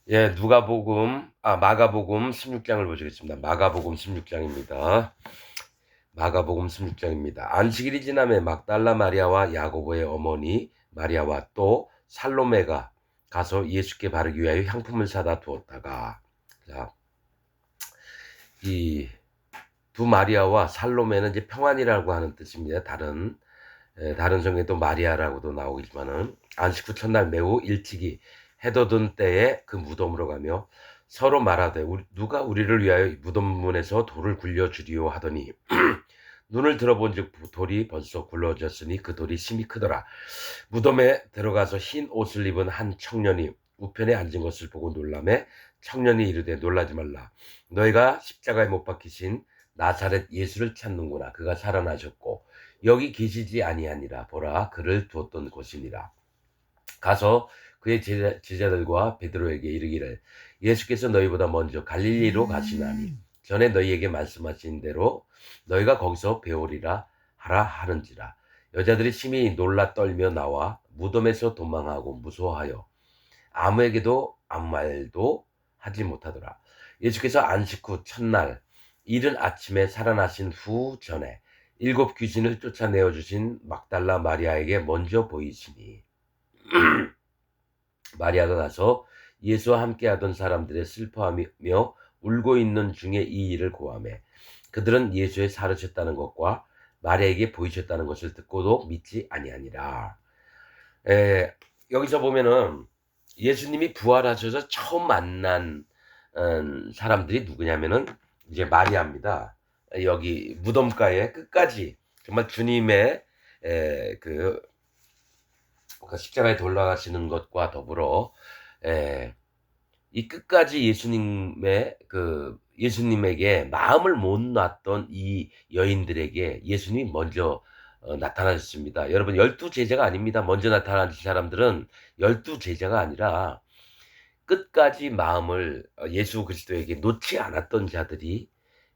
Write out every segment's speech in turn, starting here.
예, 마가복음 16장을 보시겠습니다. 마가복음 16장입니다. 마가복음 16장입니다. 안식일이 지남에 막달라 마리아와 야고보의 어머니 마리아와 또 살로메가 가서 예수께 바르기 위하여 향품을 사다 두었다가, 자, 이 두 마리아와 살로메는 이제 평안이라고 하는 뜻입니다. 다른 성경에도 마리아라고도 나오겠지만은, 안식 후 첫날 매우 일찍이 해돋은 때에 그 무덤으로 가며 서로 말하되 누가 우리를 위하여 무덤 문에서 돌을 굴려 주리요 하더니 눈을 들어본즉 돌이 벌써 굴러졌으니 그 돌이 심히 크더라. 무덤에 들어가서 흰 옷을 입은 한 청년이 우편에 앉은 것을 보고 놀라매 청년이 이르되 놀라지 말라. 너희가 십자가에 못 박히신 나사렛 예수를 찾는구나. 그가 살아나셨고 여기 계시지 아니하니라. 보라, 그를 두었던 곳이니라. 가서 그의 제자들과 베드로에게 이르기를 예수께서 너희보다 먼저 갈릴리로 가시나니 전에 너희에게 말씀하신 대로 너희가 거기서 배우리라 하라 하는지라. 여자들이 심히 놀라 떨며 나와 무덤에서 도망하고 무서워하여 아무에게도 아무 말도 하지 못하더라. 예수께서 안식 후 첫날 이른 아침에 살아나신 후 전에 일곱 귀신을 쫓아내어 주신 막달라 마리아에게 먼저 보이시니 마리아가 가서 예수와 함께하던 사람들의 슬퍼하며 울고 있는 중에 이 일을 고하매 그들은 예수의 사르셨다는 것과 마리아에게 보이셨다는 것을 듣고도 믿지 아니하니라. 여기서 보면은 예수님이 부활하셔서 처음 만난 사람들이 누구냐면은 이제 마리아입니다. 여기 무덤가에 끝까지 정말 주님의 그 십자가에 돌아가시는 것과 더불어 이 끝까지 예수님에게 마음을 못 놨던 이 여인들에게 예수님이 먼저 나타나셨습니다. 여러분, 12제자가 아닙니다. 먼저 나타나신 사람들은 12제자가 아니라 끝까지 마음을 예수 그리스도에게 놓지 않았던 자들이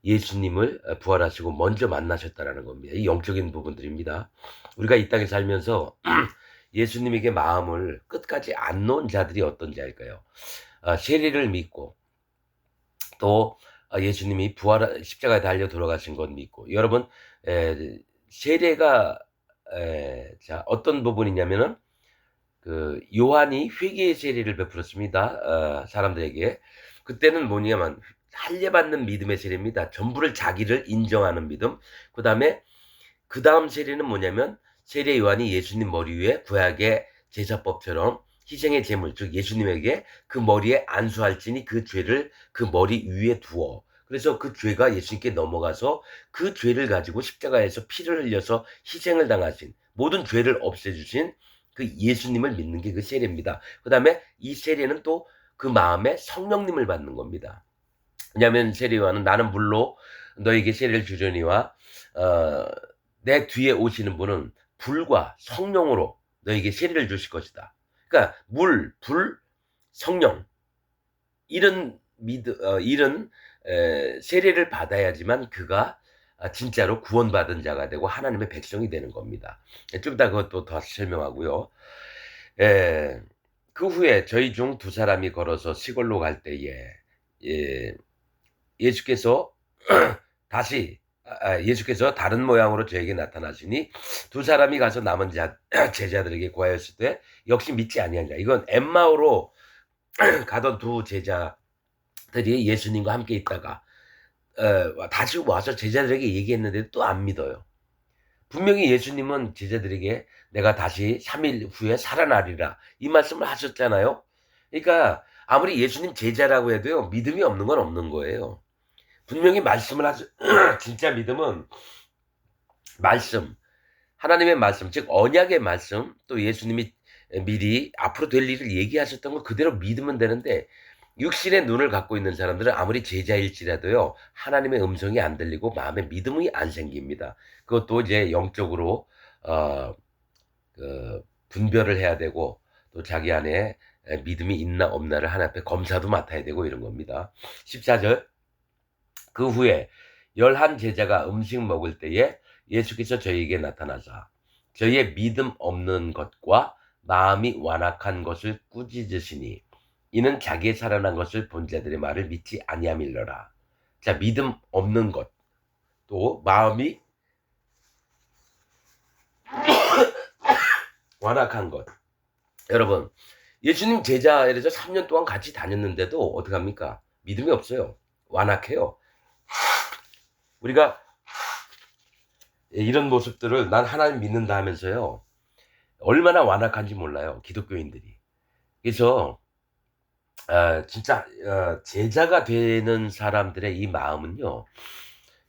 예수님을 부활하시고 먼저 만나셨다라는 겁니다. 이 영적인 부분들입니다. 우리가 이 땅에 살면서 예수님에게 마음을 끝까지 안 놓은 자들이 어떤 자일까요? 세례를 믿고 또 예수님이 십자가에 달려 돌아가신 것 믿고, 여러분, 세례가 자 어떤 부분이냐면은 그 요한이 회개의 세례를 베풀었습니다. 사람들에게. 그때는 뭐냐면 할례받는 믿음의 세례입니다. 전부를 자기를 인정하는 믿음. 그 다음 세례는 뭐냐면 세례 요한이 예수님 머리 위에 구약의 제사법처럼 희생의 제물, 즉 예수님에게 그 머리에 안수할지니 그 죄를 그 머리 위에 두어. 그래서 그 죄가 예수님께 넘어가서 그 죄를 가지고 십자가에서 피를 흘려서 희생을 당하신, 모든 죄를 없애주신 그 예수님을 믿는 게 그 세례입니다. 그 다음에 이 세례는 또 그 마음에 성령님을 받는 겁니다. 왜냐하면 세례 요한은 나는 물로 너에게 세례를 주려니와 내 뒤에 오시는 분은 불과 성령으로 너에게 세례를 주실 것이다. 그러니까 물, 불, 성령, 이런 세례를 받아야지만 그가 진짜로 구원받은 자가 되고 하나님의 백성이 되는 겁니다. 좀 이따 그것도 더 설명하고요. 에, 그 후에 저희 중 두 사람이 걸어서 시골로 갈 때에 예, 예수께서 예수께서 다른 모양으로 저에게 나타나시니 두 사람이 가서 남은 제자들에게 고하였을 때 역시 믿지 아니하니라. 이건 엠마오로 가던 두 제자들이 예수님과 함께 있다가 다시 와서 제자들에게 얘기했는데 또 안 믿어요. 분명히 예수님은 제자들에게 내가 다시 3일 후에 살아나리라 이 말씀을 하셨잖아요. 그러니까 아무리 예수님 제자라고 해도요, 믿음이 없는 건 없는 거예요. 분명히 말씀을 하죠. 진짜 믿음은 말씀, 하나님의 말씀, 즉 언약의 말씀, 또 예수님이 미리 앞으로 될 일을 얘기하셨던 걸 그대로 믿으면 되는데, 육신의 눈을 갖고 있는 사람들은 아무리 제자일지라도요, 하나님의 음성이 안 들리고 마음에 믿음이 안 생깁니다. 그것도 이제 영적으로 분별을 해야 되고, 또 자기 안에 믿음이 있나 없나를 하나님 앞에 검사도 맡아야 되고 이런 겁니다. 14절, 그 후에 11 제자가 음식 먹을 때에 예수께서 저희에게 나타나사 저희의 믿음 없는 것과 마음이 완악한 것을 꾸짖으시니 이는 자기의 살아난 것을 본 자들의 말을 믿지 아니함일러라. 자, 믿음 없는 것, 또 마음이 완악한 것. 여러분, 예수님 제자 예를 들어 3년 동안 같이 다녔는데도 어떡합니까? 믿음이 없어요. 완악해요. 우리가 이런 모습들을 난 하나님 믿는다 하면서요, 얼마나 완악한지 몰라요, 기독교인들이. 그래서 진짜 제자가 되는 사람들의 이 마음은요,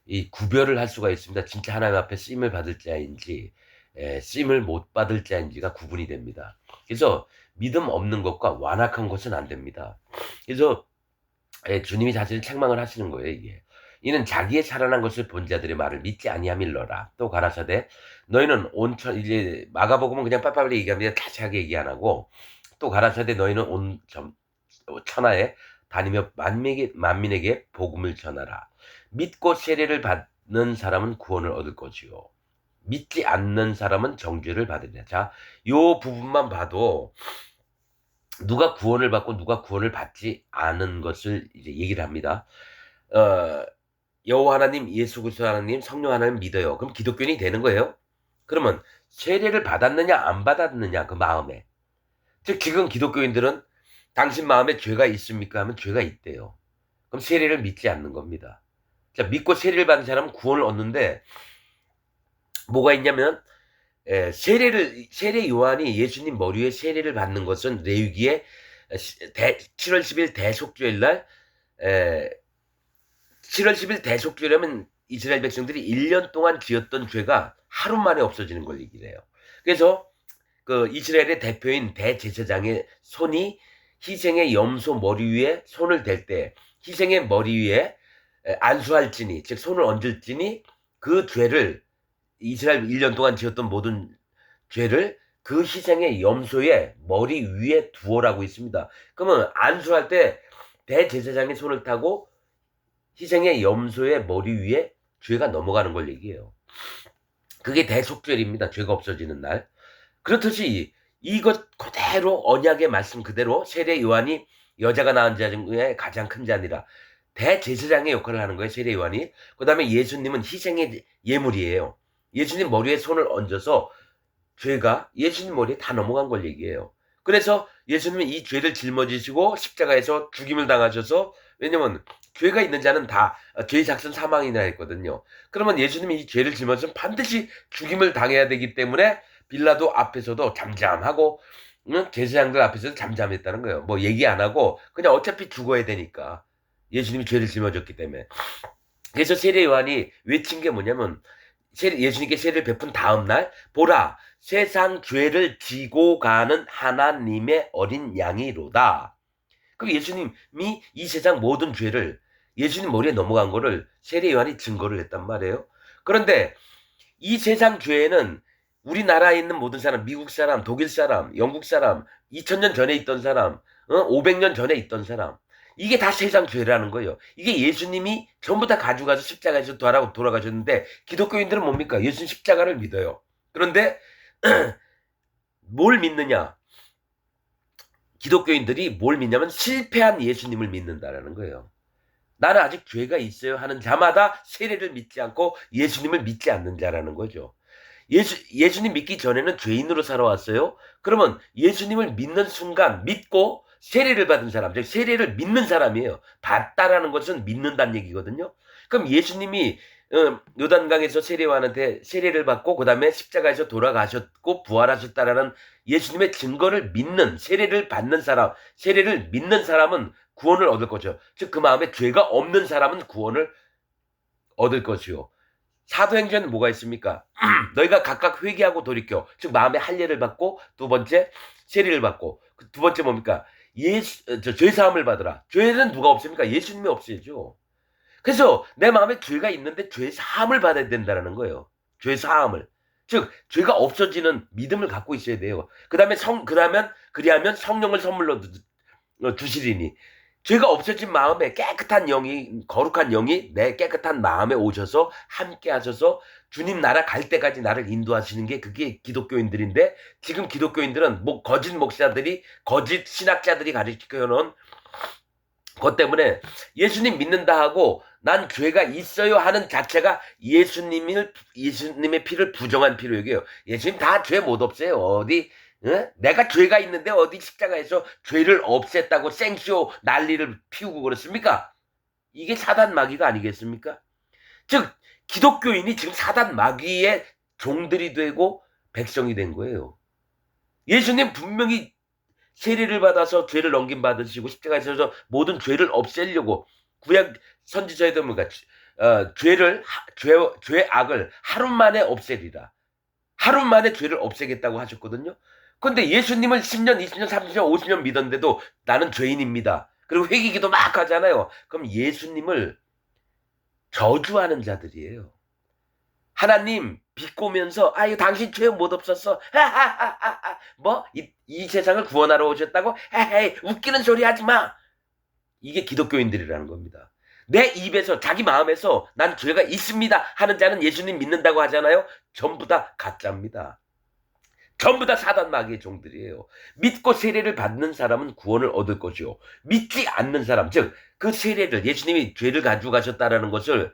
이 구별을 할 수가 있습니다. 진짜 하나님 앞에 쓰임을 받을 자인지 쓰임을 못 받을 자인지가 구분이 됩니다. 그래서 믿음 없는 것과 완악한 것은 안 됩니다. 그래서 주님이 사실 책망을 하시는 거예요, 이게. 이는 자기의 살아난 것을 본 자들의 말을 믿지 아니함일러라. 또 가라사대 너희는 이제 마가복음은 그냥 빨리빨리 얘기합니다. 자세하게 얘기 안 하고, 또 가라사대 너희는 온 천하에 다니며 만민에게 복음을 전하라. 믿고 세례를 받는 사람은 구원을 얻을 것이요, 믿지 않는 사람은 정죄를 받으리라. 자, 요 부분만 봐도 누가 구원을 받고 누가 구원을 받지 않은 것을 이제 얘기를 합니다. 여호와 하나님, 예수 그리스도 하나님, 성령 하나님 믿어요. 그럼 기독교인이 되는 거예요. 그러면 세례를 받았느냐 안 받았느냐, 그 마음에. 즉 지금 기독교인들은 당신 마음에 죄가 있습니까 하면 죄가 있대요. 그럼 세례를 믿지 않는 겁니다. 자, 믿고 세례를 받은 사람은 구원을 얻는데 뭐가 있냐면, 세례 요한이 예수님 머리 위에 세례를 받는 것은 레위기에 7월 10일 대속죄일 날, 7월 10일 대속죄라면 이스라엘 백성들이 1년 동안 지었던 죄가 하루 만에 없어지는 걸 얘기를 해요. 그래서 그 이스라엘의 대표인 대제사장의 손이 희생의 염소 머리 위에 손을 댈 때 희생의 머리 위에 안수할지니, 즉 손을 얹을지니 그 죄를, 이스라엘 1년 동안 지었던 모든 죄를 그 희생의 염소의 머리 위에 두어라고 있습니다. 그러면 안수할 때 대제사장의 손을 타고 희생의 염소의 머리 위에 죄가 넘어가는 걸 얘기해요. 그게 대속죄입니다. 죄가 없어지는 날. 그렇듯이 이것 그대로, 언약의 말씀 그대로 세례 요한이 여자가 낳은 자 중에 가장 큰 자니라. 대제사장의 역할을 하는 거예요, 세례 요한이. 그 다음에 예수님은 희생의 예물이에요. 예수님 머리에 손을 얹어서 죄가 예수님 머리에 다 넘어간 걸 얘기해요. 그래서 예수님은 이 죄를 짊어지시고 십자가에서 죽임을 당하셔서, 왜냐면 죄가 있는 자는 다 죄의 작은 사망이나 했거든요. 그러면 예수님이 이 죄를 짊어지면 반드시 죽임을 당해야 되기 때문에 빌라도 앞에서도 잠잠하고 제사장들 앞에서도 잠잠했다는 거예요. 뭐 얘기 안 하고 그냥 어차피 죽어야 되니까, 예수님이 죄를 짊어졌기 때문에. 그래서 세례 요한이 외친 게 뭐냐면, 예수님께 세례를 베푼 다음 날, 보라 세상 죄를 지고 가는 하나님의 어린 양이로다. 그럼 예수님이 이 세상 모든 죄를 예수님 머리에 넘어간 거를 세례 요한이 증거를 했단 말이에요. 그런데 이 세상 죄에는 우리나라에 있는 모든 사람, 미국 사람, 독일 사람, 영국 사람, 2000년 전에 있던 사람, 500년 전에 있던 사람, 이게 다 세상 죄라는 거예요. 이게 예수님이 전부 다 가져가서 십자가에서 돌아가셨는데, 기독교인들은 뭡니까? 예수님 십자가를 믿어요. 그런데 뭘 믿느냐? 기독교인들이 뭘 믿냐면 실패한 예수님을 믿는다라는 거예요. 나는 아직 죄가 있어요 하는 자마다 세례를 믿지 않고 예수님을 믿지 않는 자라는 거죠. 예수님 믿기 전에는 죄인으로 살아왔어요. 그러면 예수님을 믿는 순간, 믿고 세례를 받은 사람, 즉 세례를 믿는 사람이에요. 받다라는 것은 믿는다는 얘기거든요. 그럼 예수님이 요단강에서 세례요한한테 세례를 받고 그 다음에 십자가에서 돌아가셨고 부활하셨다라는 예수님의 증거를 믿는, 세례를 받는 사람, 세례를 믿는 사람은 구원을 얻을 거죠. 즉 그 마음에 죄가 없는 사람은 구원을 얻을 것이요. 사도행전은 뭐가 있습니까? 너희가 각각 회개하고 돌이켜, 즉 마음의 할례를 받고, 두 번째 세례를 받고, 두 번째 뭡니까? 죄 사함을 받으라. 죄는 누가 없습니까? 예수님이 없애죠. 그래서 내 마음에 죄가 있는데 죄 사함을 받아야 된다는 거예요. 죄 사함을. 즉 죄가 없어지는 믿음을 갖고 있어야 돼요. 그다음에 그리하면 성령을 선물로 주시리니. 죄가 없어진 마음에 깨끗한 영이, 거룩한 영이 내 깨끗한 마음에 오셔서 함께 하셔서 주님 나라 갈 때까지 나를 인도하시는 게 그게 기독교인들인데, 지금 기독교인들은 뭐 거짓 목사들이, 거짓 신학자들이 가르쳐 놓은 것 때문에 예수님 믿는다 하고 난 죄가 있어요 하는 자체가 예수님의 피를 부정한 피로 여겨요. 예수님 다 죄 못 없애요. 어디 내가 죄가 있는데 어디 십자가에서 죄를 없앴다고 생쇼 난리를 피우고 그렇습니까? 이게 사단 마귀가 아니겠습니까? 즉 기독교인이 지금 사단 마귀의 종들이 되고 백성이 된 거예요. 예수님 분명히 세례를 받아서 죄를 넘김 받으시고 십자가에서 모든 죄를 없애려고 구약 선지자에도 뭔가 죄악을 하루 만에 없애리라. 하루 만에 죄를 없애겠다고 하셨거든요. 근데 예수님을 10년, 20년, 30년, 50년 믿었는데도 나는 죄인입니다. 그리고 회개기도 막 하잖아요. 그럼 예수님을 저주하는 자들이에요. 하나님 비꼬면서 아유 당신 죄 못 없었어. 뭐 이 세상을 구원하러 오셨다고? 헤헤 웃기는 소리 하지 마. 이게 기독교인들이라는 겁니다. 내 입에서 자기 마음에서 난 죄가 있습니다 하는 자는 예수님 믿는다고 하잖아요. 전부 다 가짜입니다. 전부 다 사단 마귀의 종들이에요. 믿고 세례를 받는 사람은 구원을 얻을 것이요. 믿지 않는 사람, 즉 그 세례를 예수님이 죄를 가지고 가셨다라는 것을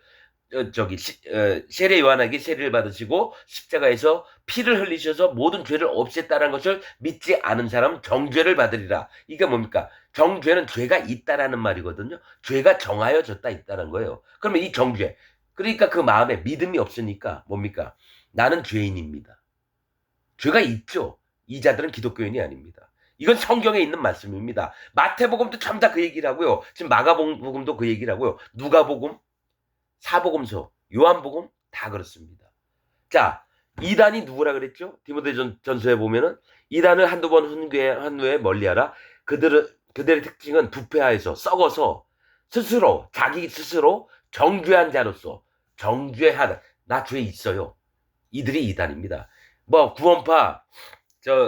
세례 요한에게 세례를 받으시고 십자가에서 피를 흘리셔서 모든 죄를 없앴다는 것을 믿지 않은 사람은 정죄를 받으리라. 이게 뭡니까? 정죄는 죄가 있다라는 말이거든요. 죄가 정하여졌다 있다는 거예요. 그러면 이 정죄, 그러니까 그 마음에 믿음이 없으니까 뭡니까? 나는 죄인입니다. 죄가 있죠. 이 자들은 기독교인이 아닙니다. 이건 성경에 있는 말씀입니다. 마태복음도 전부 다 그 얘기를 하고요. 지금 마가복음도 그 얘기를 하고요. 누가복음, 사복음서, 요한복음 다 그렇습니다. 자, 이단이 누구라 그랬죠? 디모데전서에 보면은 이단을 한두 번 한 후에 멀리하라. 그들의 특징은 부패하여서 썩어서 자기 스스로 정죄한 자로서 정죄하다. 나 죄 있어요. 이들이 이단입니다. 뭐 구원파,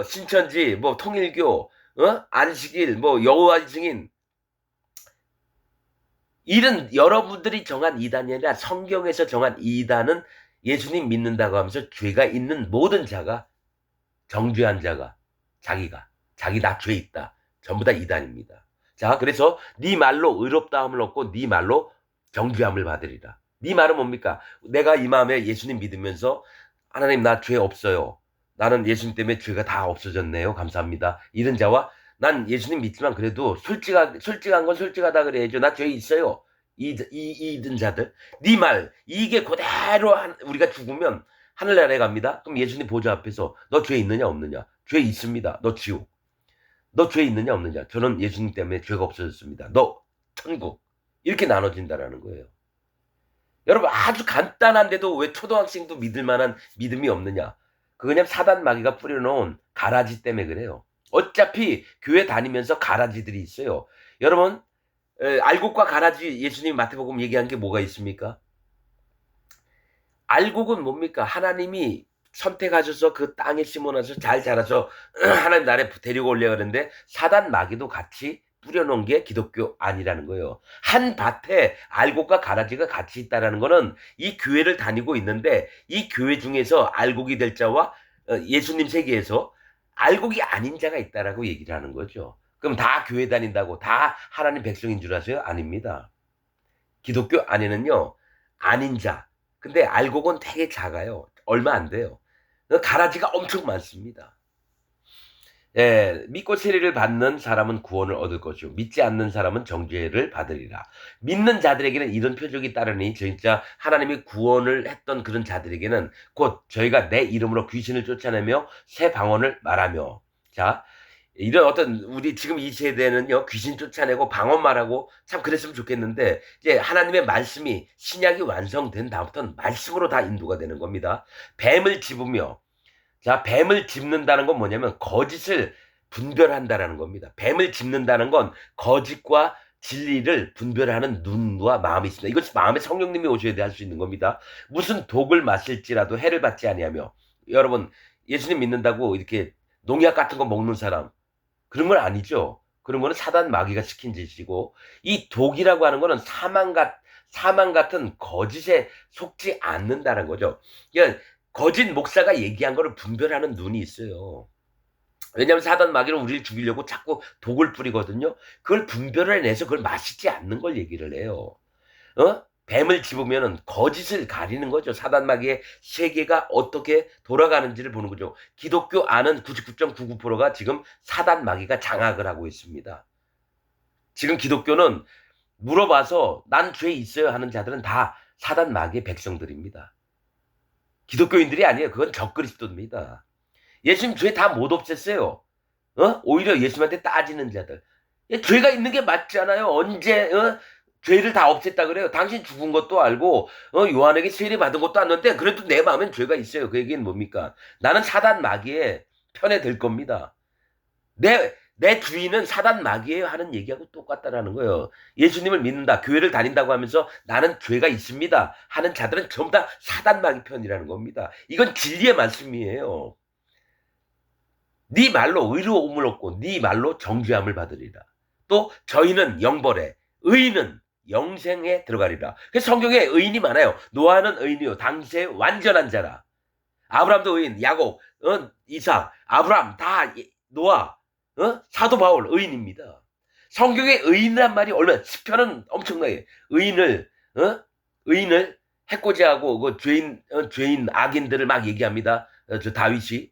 신천지, 뭐 통일교, 안식일, 뭐 여호와 증인, 이런 여러분들이 정한 이단이 아니라 성경에서 정한 이단은 예수님 믿는다고 하면서 죄가 있는 모든 자가, 정죄한 자가, 자기 나 죄 있다. 전부 다 이단입니다. 자, 그래서 네 말로 의롭다함을 얻고 네 말로 정죄함을 받으리라. 네 말은 뭡니까? 내가 이 마음에 예수님 믿으면서 하나님 나 죄 없어요. 나는 예수님 때문에 죄가 다 없어졌네요. 감사합니다. 이런 자와 난 예수님 믿지만 그래도 솔직한 건 솔직하다 그래야죠. 나 죄 있어요. 이든 자들. 네 말, 이게 그대로 우리가 죽으면 하늘나라에 갑니다. 그럼 예수님 보좌 앞에서 너 죄 있느냐 없느냐? 죄 있습니다. 너 지옥. 너 죄 있느냐 없느냐? 저는 예수님 때문에 죄가 없어졌습니다. 너 천국. 이렇게 나눠진다라는 거예요. 여러분 아주 간단한데도 왜 초등학생도 믿을 만한 믿음이 없느냐? 그냥 사단 마귀가 뿌려놓은 가라지 때문에 그래요. 어차피 교회 다니면서 가라지들이 있어요. 여러분 알곡과 가라지, 예수님이 마태복음 얘기한 게 뭐가 있습니까? 알곡은 뭡니까? 하나님이 선택하셔서 그 땅에 심어놔서 잘 자라서 하나님 나라에 데리고 올려 그러는데 사단 마귀도 같이 뿌려놓은 게 기독교 아니라는 거예요. 한 밭에 알곡과 가라지가 같이 있다는 거는 이 교회를 다니고 있는데 이 교회 중에서 알곡이 될 자와 예수님 세계에서 알곡이 아닌 자가 있다라고 얘기를 하는 거죠. 그럼 다 교회 다닌다고 다 하나님 백성인 줄 아세요? 아닙니다. 기독교 안에는요, 아닌 자. 근데 알곡은 되게 작아요. 얼마 안 돼요. 가라지가 엄청 많습니다. 예, 믿고 세례를 받는 사람은 구원을 얻을 것이요. 믿지 않는 사람은 정죄를 받으리라. 믿는 자들에게는 이런 표적이 따르니 진짜 하나님이 구원을 했던 그런 자들에게는 곧 저희가 내 이름으로 귀신을 쫓아내며 새 방언을 말하며. 자, 이런 어떤 우리 지금 이 세대는요 귀신 쫓아내고 방언 말하고 참 그랬으면 좋겠는데 이제 하나님의 말씀이 신약이 완성된 다음부터는 말씀으로 다 인도가 되는 겁니다. 뱀을 집으며, 자, 뱀을 짚는다는 건 뭐냐면 거짓을 분별한다라는 겁니다. 뱀을 짚는다는 건 거짓과 진리를 분별하는 눈과 마음이 있습니다. 이것이 마음에 성령님이 오셔야 돼 할 수 있는 겁니다. 무슨 독을 마실지라도 해를 받지 아니하며. 여러분 예수님 믿는다고 이렇게 농약 같은 거 먹는 사람 그런 건 아니죠. 그런 거는 사단 마귀가 시킨 짓이고, 이 독이라고 하는 거는 사망 같은 거짓에 속지 않는다는 거죠. 그러니까 거짓 목사가 얘기한 거를 분별하는 눈이 있어요. 왜냐하면 사단 마귀는 우리를 죽이려고 자꾸 독을 뿌리거든요. 그걸 분별을 해내서 그걸 마시지 않는 걸 얘기를 해요. 뱀을 집으면은 거짓을 가리는 거죠. 사단 마귀의 세계가 어떻게 돌아가는지를 보는 거죠. 기독교 안은 99.99%가 지금 사단 마귀가 장악을 하고 있습니다. 지금 기독교는 물어봐서 난 죄 있어요 하는 자들은 다 사단 마귀의 백성들입니다. 기독교인들이 아니에요. 그건 적그리스도입니다. 예수님 죄 다 못 없앴어요. 오히려 예수님한테 따지는 자들. 죄가 있는 게 맞잖아요. 언제 죄를 다 없앴다 그래요. 당신 죽은 것도 알고 요한에게 세례 받은 것도 아는데 그래도 내 마음엔 죄가 있어요. 그 얘기는 뭡니까? 나는 사단 마귀의 편에 들 겁니다. 내 주인은 사단 마귀예요 하는 얘기하고 똑같다라는 거예요. 예수님을 믿는다, 교회를 다닌다고 하면서 나는 죄가 있습니다 하는 자들은 전부 다 사단 마귀 편이라는 겁니다. 이건 진리의 말씀이에요. 네 말로 의로움을 얻고 네 말로 정죄함을 받으리라. 또 저희는 영벌에, 의인은 영생에 들어가리라. 그래서 성경에 의인이 많아요. 노아는 의인이요, 당시에 완전한 자라. 아브람도 의인, 야곱, 이삭, 아브람 다 노아, 사도 바울 의인입니다. 성경에 의인이란 말이 얼마나, 시편은 엄청나게 의인을 해코지하고 그 죄인 악인들을 막 얘기합니다. 저 다윗이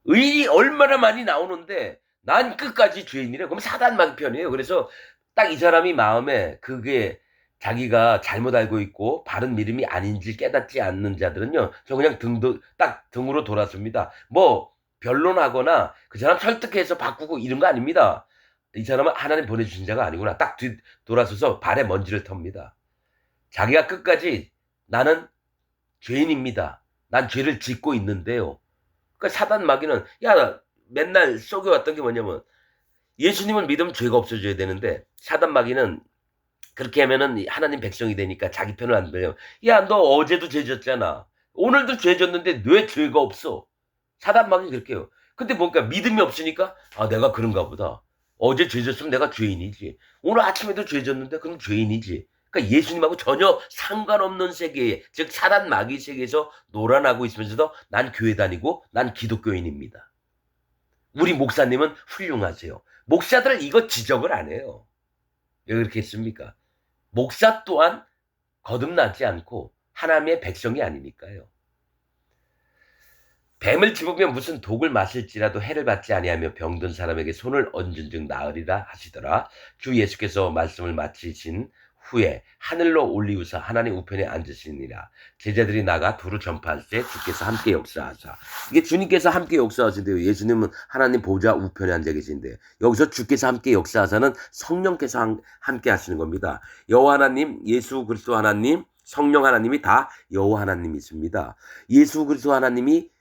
의인이 얼마나 많이 나오는데 난 끝까지 죄인이래. 그럼 사단 마귀 편이에요. 그래서 딱 이 사람이 마음에 그게 자기가 잘못 알고 있고 바른 믿음이 아닌지 깨닫지 않는 자들은요, 저 그냥 등으로 돌았습니다. 뭐 변론하거나 그 사람 설득해서 바꾸고 이런 거 아닙니다. 이 사람은 하나님 보내주신 자가 아니구나. 딱 돌아서서 발에 먼지를 텁니다. 자기가 끝까지 나는 죄인입니다. 난 죄를 짓고 있는데요. 그러니까 사단 마귀는 맨날 속여왔던 게 뭐냐면 예수님을 믿으면 죄가 없어져야 되는데, 사단 마귀는 그렇게 하면은 하나님 백성이 되니까 자기 편을 안 들어요. 너 어제도 죄 졌잖아. 오늘도 죄 졌는데 왜 죄가 없어? 사단 마귀는 그렇게 해요. 근데 뭔가 믿음이 없으니까 내가 그런가 보다. 어제 죄 졌으면 내가 죄인이지. 오늘 아침에도 죄 졌는데 그럼 죄인이지. 그러니까 예수님하고 전혀 상관없는 세계에, 즉 사단 마귀 세계에서 놀아나고 있으면서도 난 교회 다니고 난 기독교인입니다. 우리 목사님은 훌륭하세요. 목사들 이거 지적을 안 해요. 왜 그렇게 했습니까? 목사 또한 거듭나지 않고 하나님의 백성이 아니니까요. 뱀을 집으면 무슨 독을 마실지라도 해를 받지 아니하며 병든 사람에게 손을 얹은 즉 나으리라 하시더라. 주 예수께서 말씀을 마치신 후에 하늘로 올리우사 하나님 우편에 앉으시니라. 제자들이 나가 두루 전파할 때 주께서 함께 역사하사. 이게 주님께서 함께 역사하신대요. 예수님은 하나님 보좌 우편에 앉아 계신데, 여기서 주께서 함께 역사하사는 성령께서 함께 하시는 겁니다. 여호와 하나님, 예수 그리스도 하나님, 성령 하나님이 다 여호와 하나님이십니다. 예수 그리스도 하나님이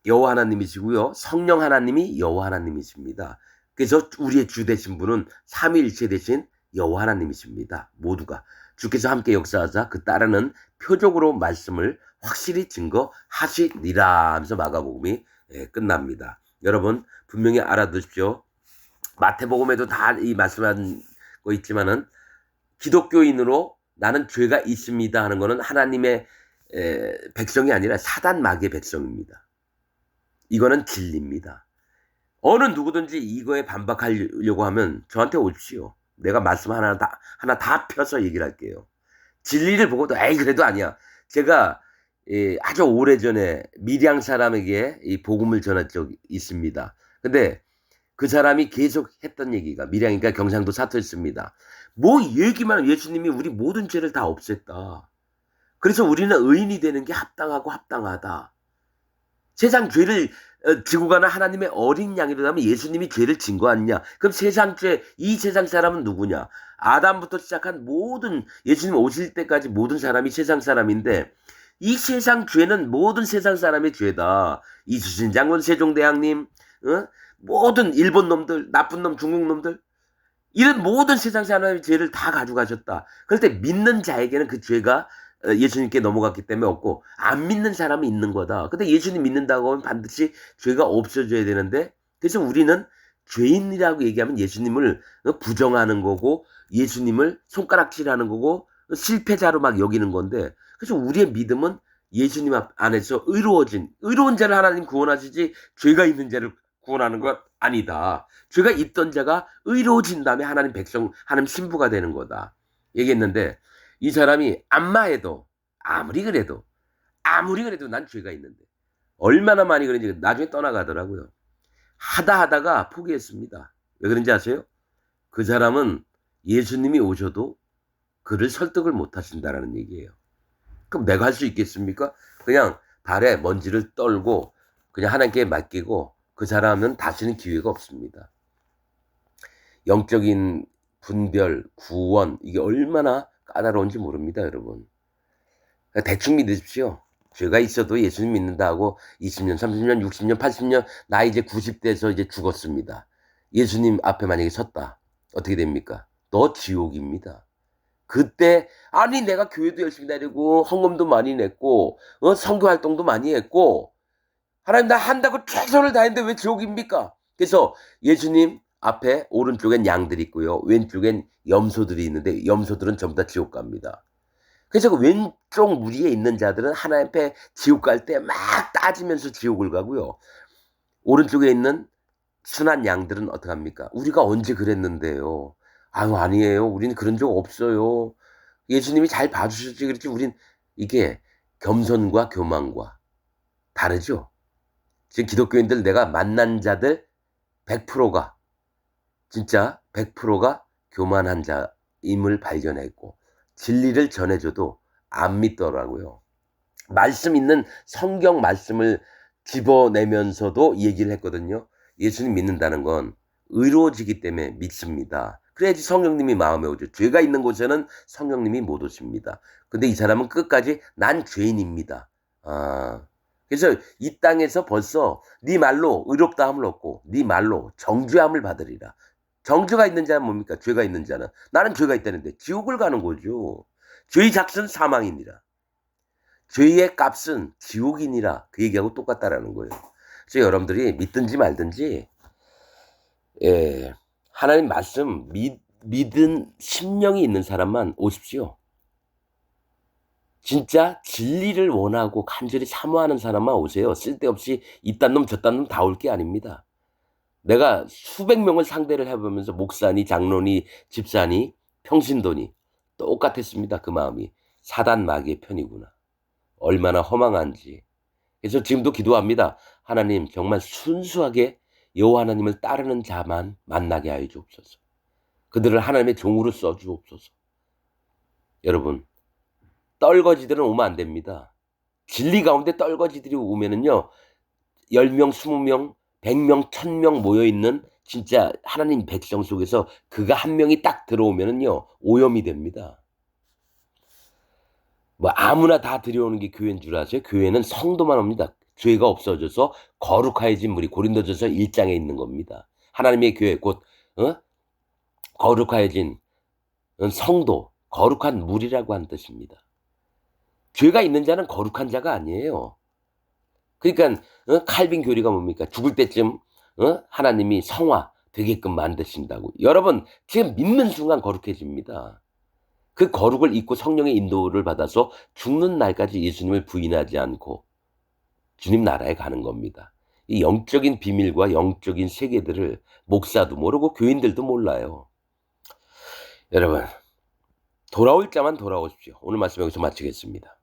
여호와 하나님이시고요, 성령 하나님이 여호와 하나님이십니다. 그래서 우리의 주 되신 분은 삼위일체 되신 여호와 하나님이십니다. 모두가 주께서 함께 역사하사 그 따르는 표적으로 말씀을 확실히 증거하시리라 하면서 마가복음이 끝납니다. 여러분 분명히 알아두십시오. 마태복음에도 다 이 말씀한 거 있지만은 기독교인으로 나는 죄가 있습니다 하는 거는 하나님의 백성이 아니라 사단 마귀의 백성입니다. 이거는 진리입니다. 어느 누구든지 이거에 반박하려고 하면 저한테 오십시오. 내가 말씀 하나 다 펴서 얘기를 할게요. 진리를 보고도 그래도 아니야. 제가 아주 오래전에 밀양 사람에게 이 복음을 전한 적이 있습니다. 근데 그 사람이 계속 했던 얘기가, 밀양이니까 경상도 사투리입니다. 뭐 얘기만 하면 예수님이 우리 모든 죄를 다 없앴다. 그래서 우리는 의인이 되는 게 합당하고 합당하다. 세상 죄를 지고 가는 하나님의 어린 양이라면 예수님이 죄를 진 거 아니냐? 그럼 이 세상 사람은 누구냐? 아담부터 시작한 모든, 예수님 오실 때까지 모든 사람이 세상 사람인데, 이 세상 죄는 모든 세상 사람의 죄다. 이수신 장군, 세종대왕님, 모든 일본 놈들, 나쁜 놈, 중국 놈들, 이런 모든 세상 사람의 죄를 다 가져가셨다. 그럴 때 믿는 자에게는 그 죄가 예수님께 넘어갔기 때문에 없고, 안 믿는 사람이 있는 거다. 근데 예수님 믿는다고 하면 반드시 죄가 없어져야 되는데, 그래서 우리는 죄인이라고 얘기하면 예수님을 부정하는 거고 예수님을 손가락질하는 거고 실패자로 막 여기는 건데, 그래서 우리의 믿음은 예수님 안에서 의로운 자를 하나님 구원하시지 죄가 있는 자를 구원하는 것 아니다. 죄가 있던 자가 의로워진 다음에 하나님 백성, 하나님 신부가 되는 거다 얘기했는데, 이 사람이 안마해도 아무리 그래도 난 죄가 있는데, 얼마나 많이 그런지 나중에 떠나가더라고요. 하다가 포기했습니다. 왜 그런지 아세요? 그 사람은 예수님이 오셔도 그를 설득을 못 하신다라는 얘기예요. 그럼 내가 할 수 있겠습니까? 그냥 발에 먼지를 떨고 그냥 하나님께 맡기고 그 사람은 다시는 기회가 없습니다. 영적인 분별, 구원, 이게 얼마나 까다로운지 모릅니다, 여러분. 대충 믿으십시오. 죄가 있어도 예수님 믿는다 하고 20년, 30년, 60년, 80년, 나 이제 90대에서 이제 죽었습니다. 예수님 앞에 만약에 섰다. 어떻게 됩니까? 너 지옥입니다. 그때 아니 내가 교회도 열심히 다니고 헌금도 많이 냈고 선교 활동도 많이 했고 하나님 나 한다고 최선을 다했는데 왜 지옥입니까? 그래서 예수님 앞에 오른쪽엔 양들이 있고요. 왼쪽엔 염소들이 있는데 염소들은 전부 다 지옥 갑니다. 그래서 그 왼쪽 무리에 있는 자들은 하나님 앞에 지옥 갈 때 막 따지면서 지옥을 가고요. 오른쪽에 있는 순한 양들은 어떡합니까? 우리가 언제 그랬는데요. 아유 아니에요. 우리는 그런 적 없어요. 예수님이 잘 봐주셨지 그렇지 우린, 이게 겸손과 교만과 다르죠. 지금 기독교인들 내가 만난 자들 100%가 진짜 100%가 교만한 자임을 발견했고 진리를 전해줘도 안 믿더라고요. 말씀 있는 성경 말씀을 집어내면서도 얘기를 했거든요. 예수님 믿는다는 건 의로워지기 때문에 믿습니다. 그래야지 성령님이 마음에 오죠. 죄가 있는 곳에는 성령님이 못 오십니다. 근데 이 사람은 끝까지 난 죄인입니다. 그래서 이 땅에서 벌써 네 말로 의롭다함을 얻고 네 말로 정죄함을 받으리라. 정죄가 있는 자는 뭡니까? 죄가 있는 자는. 나는 죄가 있다는데 지옥을 가는 거죠. 죄의 삭은 사망이니라. 죄의 값은 지옥이니라. 그 얘기하고 똑같다라는 거예요. 그래서 여러분들이 믿든지 말든지 하나님 말씀 믿은 심령이 있는 사람만 오십시오. 진짜 진리를 원하고 간절히 사모하는 사람만 오세요. 쓸데없이 이딴 놈 저딴 놈 다 올 게 아닙니다. 내가 수백 명을 상대를 해보면서 목사니 장로니 집사니 평신도니 똑같았습니다. 그 마음이 사단 마귀의 편이구나. 얼마나 허망한지. 그래서 지금도 기도합니다. 하나님 정말 순수하게 여호와 하나님을 따르는 자만 만나게 하여 주옵소서. 그들을 하나님의 종으로 써주옵소서. 여러분 떨거지들은 오면 안 됩니다. 진리 가운데 떨거지들이 오면은요 10명, 20명, 100명, 1000명 모여있는 진짜 하나님 백성 속에서 그가 한 명이 딱 들어오면은요 오염이 됩니다. 뭐 아무나 다 들여오는 게 교회인 줄 아세요? 교회는 성도만 옵니다. 죄가 없어져서 거룩하여진 무리, 고린도전서 1장에 있는 겁니다. 하나님의 교회 곧 거룩하여진 성도, 거룩한 무리라고 하는 뜻입니다. 죄가 있는 자는 거룩한 자가 아니에요. 그러니까 칼빈 교리가 뭡니까? 죽을 때쯤 하나님이 성화 되게끔 만드신다고. 여러분 지금 믿는 순간 거룩해집니다. 그 거룩을 잊고 성령의 인도를 받아서 죽는 날까지 예수님을 부인하지 않고 주님 나라에 가는 겁니다. 이 영적인 비밀과 영적인 세계들을 목사도 모르고 교인들도 몰라요. 여러분 돌아올 자만 돌아오십시오. 오늘 말씀 여기서 마치겠습니다.